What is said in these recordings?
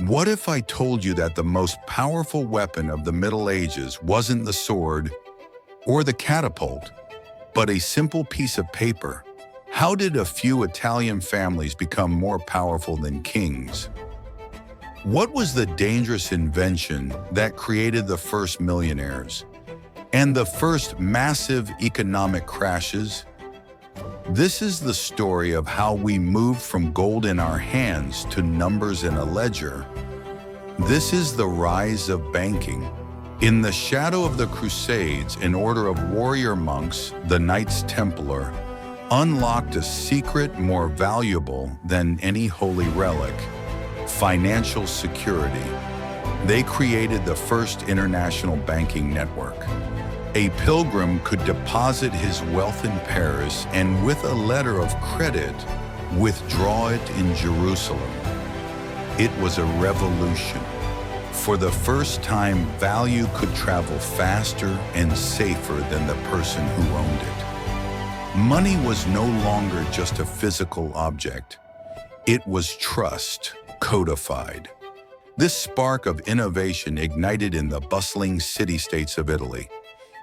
What if I told you that the most powerful weapon of the Middle Ages wasn't the sword or the catapult, but a simple piece of paper? How did a few Italian families become more powerful than kings? What was the dangerous invention that created the first millionaires and the first massive economic crashes? This is the story of how we moved from gold in our hands to numbers in a ledger. This is the rise of banking. In the shadow of the Crusades, an order of warrior monks, the Knights Templar, unlocked a secret more valuable than any holy relic: financial security. They created the first international banking network. A pilgrim could deposit his wealth in Paris and, with a letter of credit, withdraw it in Jerusalem. It was a revolution. For the first time, value could travel faster and safer than the person who owned it. Money was no longer just a physical object. It was trust, codified. This spark of innovation ignited in the bustling city-states of Italy.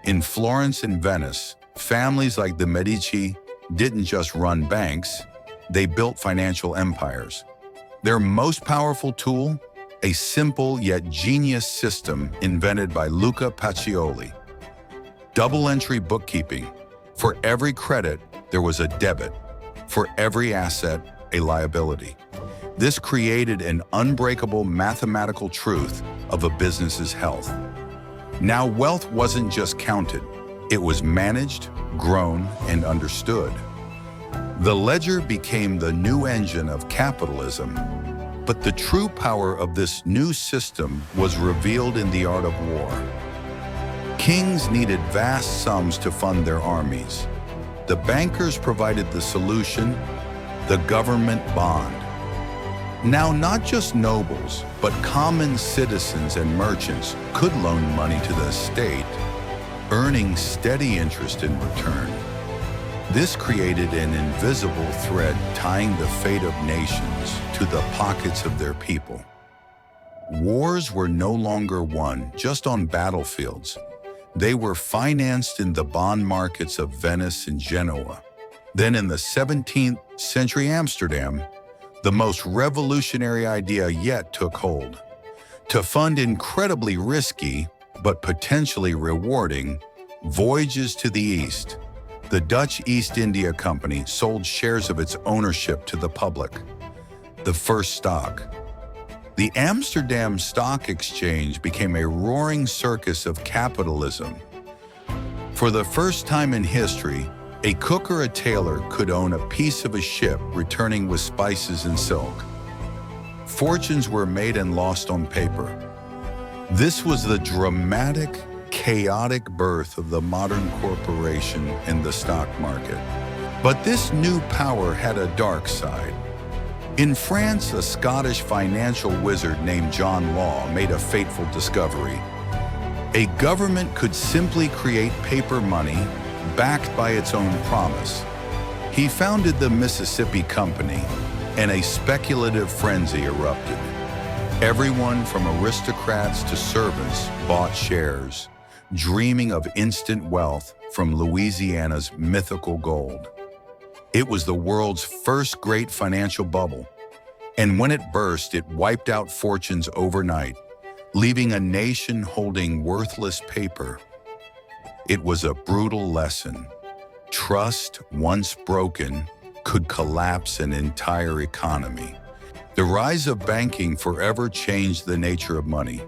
In Florence and Venice, families like the Medici didn't just run banks, they built financial empires. Their most powerful tool? A simple yet genius system invented by Luca Pacioli. Double-entry bookkeeping. For every credit, there was a debit. For every asset, a liability. This created an unbreakable mathematical truth of a business's health. Now, wealth wasn't just counted. It was managed, grown, and understood. The ledger became the new engine of capitalism. But the true power of this new system was revealed in the art of war. Kings needed vast sums to fund their armies. The bankers provided the solution: the government bond. Now, not just nobles, but common citizens and merchants could loan money to the state, earning steady interest in return. This created an invisible thread tying the fate of nations to the pockets of their people. Wars were no longer won just on battlefields. They were financed in the bond markets of Venice and Genoa. Then in the 17th century Amsterdam, the most revolutionary idea yet took hold. To fund incredibly risky, but potentially rewarding, voyages to the East, the Dutch East India Company sold shares of its ownership to the public, the first stock. The Amsterdam Stock Exchange became a roaring circus of capitalism. For the first time in history, a cook or a tailor could own a piece of a ship returning with spices and silk. Fortunes were made and lost on paper. This was the dramatic, chaotic birth of the modern corporation and the stock market. But this new power had a dark side. In France, a Scottish financial wizard named John Law made a fateful discovery. A government could simply create paper money backed by its own promise. He founded the Mississippi Company, and a speculative frenzy erupted. Everyone from aristocrats to servants bought shares, dreaming of instant wealth from Louisiana's mythical gold. It was the world's first great financial bubble, and when it burst, it wiped out fortunes overnight, leaving a nation holding worthless paper. It was a brutal lesson. Trust, once broken, could collapse an entire economy. The rise of banking forever changed the nature of money.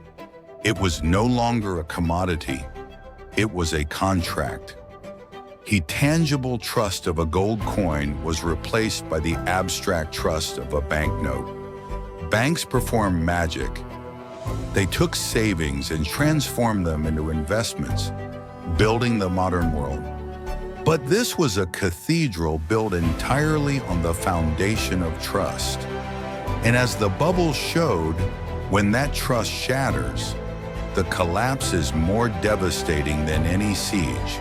It was no longer a commodity. It was a contract. The tangible trust of a gold coin was replaced by the abstract trust of a banknote. Banks performed magic. They took savings and transformed them into investments, building the modern world. But this was a cathedral built entirely on the foundation of trust. And as the bubble showed, when that trust shatters, the collapse is more devastating than any siege.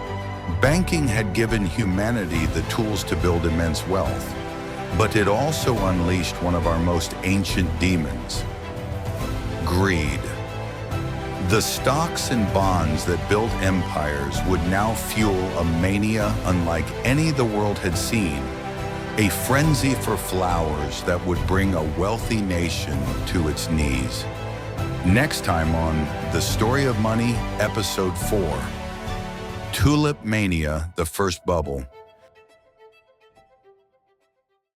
Banking had given humanity the tools to build immense wealth, but it also unleashed one of our most ancient demons: greed. The stocks and bonds that built empires would now fuel a mania unlike any the world had seen, a frenzy for flowers that would bring a wealthy nation to its knees. Next time on The Story of Money, Episode 4, Tulip Mania, the First Bubble.